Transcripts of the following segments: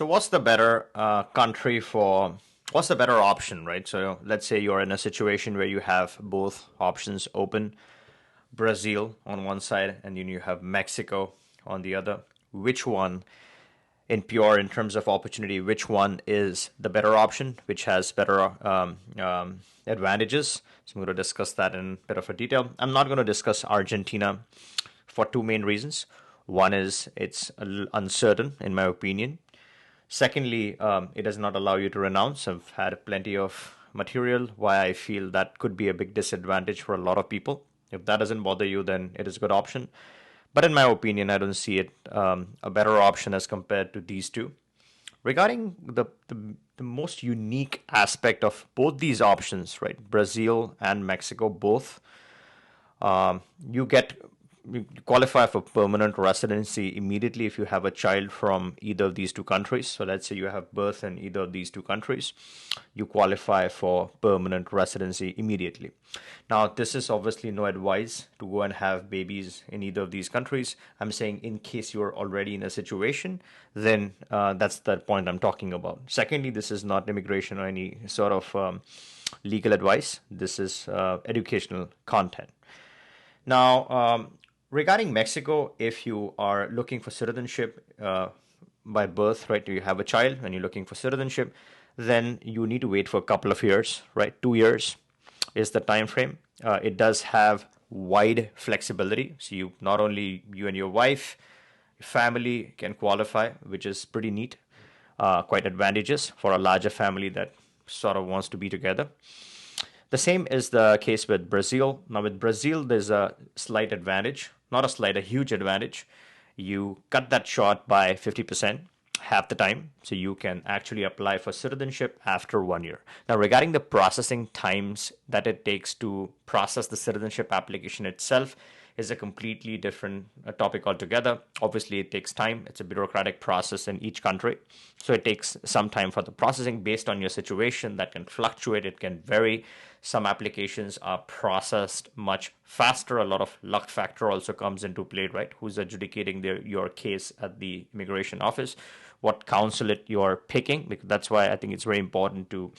So what's the better option, right? So let's say you're in a situation where you have both options open, Brazil on one side, and then you have Mexico on the other. Which one, in terms of opportunity, which one is the better option, which has better advantages? So I'm going to discuss that in a bit of a detail. I'm not going to discuss Argentina for two main reasons. One is it's uncertain, in my opinion. Secondly, it does not allow you to renounce. I've had plenty of material why I feel that could be a big disadvantage for a lot of people. If that doesn't bother you, then it is a good option. But in my opinion, I don't see it a better option as compared to these two. Regarding the most unique aspect of both these options, right? Brazil and Mexico, both, you get you qualify for permanent residency immediately if you have a child from either of these two countries. So let's say you have birth in either of these two countries, you qualify for permanent residency immediately. Now, this is obviously no advice to go and have babies in either of these countries. I'm saying in case you're already in a situation, then that's the point I'm talking about. Secondly, this is not immigration or any sort of legal advice. This is educational content. Now, regarding Mexico, if you are looking for citizenship by birth, right, you have a child and you're looking for citizenship, then you need to wait for a couple of years, right? 2 years is the time frame. It does have wide flexibility. So you not only you and your wife, your family can qualify, which is pretty neat, quite advantageous for a larger family that sort of wants to be together. The same is the case with Brazil. Now, with Brazil, there's a slight advantage, not a slight, a huge advantage. You cut that short by 50%, half the time, so you can actually apply for citizenship after 1 year. Now, regarding the processing times that it takes to process the citizenship application itself, is a completely different topic altogether. Obviously, it takes time. It's a bureaucratic process in each country. So it takes some time for the processing based on your situation. That can fluctuate. It can vary. Some applications are processed much faster. A lot of luck factor also comes into play, right? Who's adjudicating your case at the immigration office? What consulate you're picking? Because that's why I think it's very important to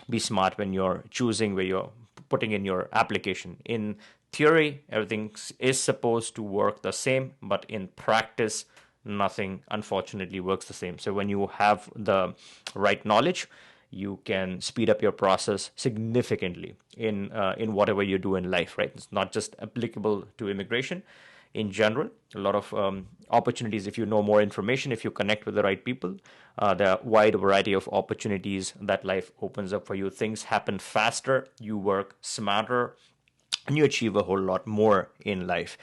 be smart when you're choosing where you're putting in your application. In theory, everything is supposed to work the same, but in practice, nothing unfortunately works the same. So when you have the right knowledge, you can speed up your process significantly in whatever you do in life, right? It's not just applicable to immigration. In general, a lot of opportunities if you know more information, if you connect with the right people, there are a wide variety of opportunities that life opens up for you. Things happen faster, you work smarter, and you achieve a whole lot more in life.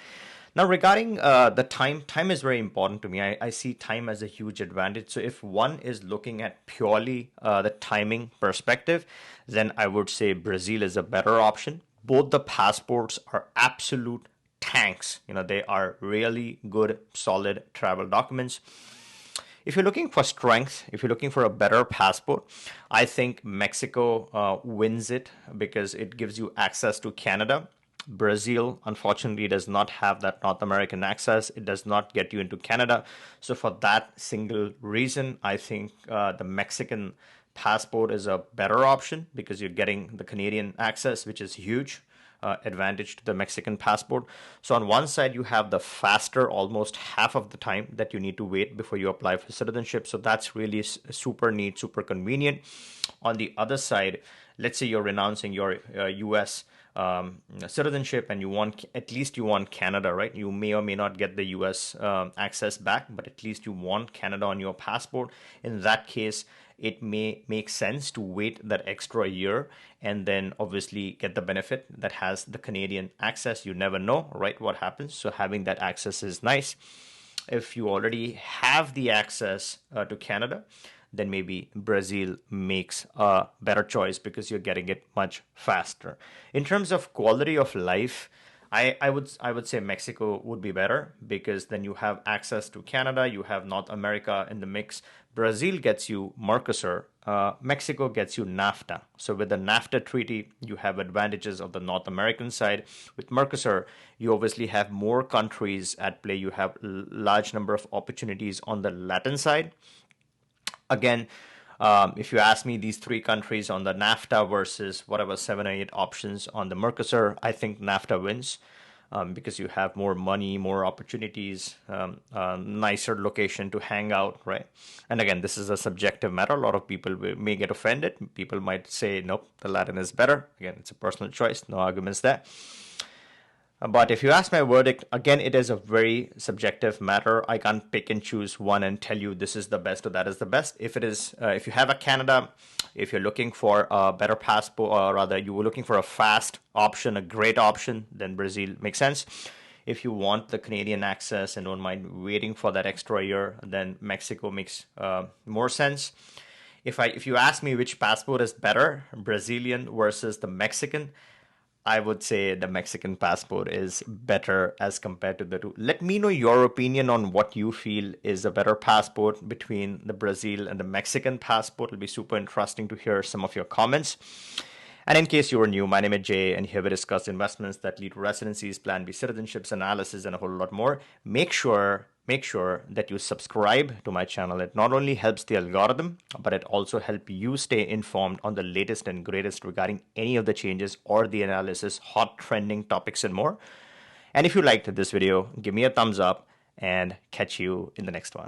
Now, regarding the time is very important to me. I see time as a huge advantage. So if one is looking at purely the timing perspective, then I would say Brazil is a better option. Both the passports are absolute tanks. They are really good, solid travel documents. If you're looking for strength, if you're looking for a better passport, I think Mexico wins it because it gives you access to Canada. Brazil, unfortunately, does not have that North American access. It does not get you into Canada. So for that single reason, I think the Mexican passport is a better option because you're getting the Canadian access, which is huge. Advantage to the Mexican passport. So on one side, you have the faster, almost half of the time that you need to wait before you apply for citizenship. So that's really super neat, super convenient. On the other side, let's say you're renouncing your U.S. Citizenship and you want Canada, right? You may or may not get the U.S. Access back, but at least you want Canada on your passport. In that case, it may make sense to wait that extra year and then obviously get the benefit that has the Canadian access. You never know, right, what happens. So having that access is nice. If you already have the access to Canada, then maybe Brazil makes a better choice because you're getting it much faster. In terms of quality of life, I would say Mexico would be better because then you have access to Canada, you have North America in the mix. Brazil gets you Mercosur, Mexico gets you NAFTA. So with the NAFTA treaty, you have advantages of the North American side. With Mercosur, you obviously have more countries at play. You have a large number of opportunities on the Latin side. Again, if you ask me these three countries on the NAFTA versus whatever 7 or 8 options on the Mercosur, I think NAFTA wins. Because you have more money, more opportunities, nicer location to hang out, right? And again, this is a subjective matter. A lot of people may get offended. People might say, nope, the Latin is better. Again, it's a personal choice. No arguments there. But if you ask my verdict, again, it is a very subjective matter. I can't pick and choose one and tell you this is the best or that is the best. If it is, if you have a Canada, if you're looking for a better passport, or rather you were looking for a fast option, a great option, then Brazil makes sense. If you want the Canadian access and don't mind waiting for that extra year, then Mexico makes more sense. If you ask me which passport is better, Brazilian versus the Mexican, I would say the Mexican passport is better as compared to the two. Let me know your opinion on what you feel is a better passport between the Brazil and the Mexican passport. It'll be super interesting to hear some of your comments. And in case you are new, my name is Jay, and here we discuss investments that lead to residencies, Plan B citizenships, analysis, and a whole lot more. Make sure that you subscribe to my channel. It not only helps the algorithm, but it also helps you stay informed on the latest and greatest regarding any of the changes or the analysis, hot trending topics, and more. And if you liked this video, give me a thumbs up and catch you in the next one.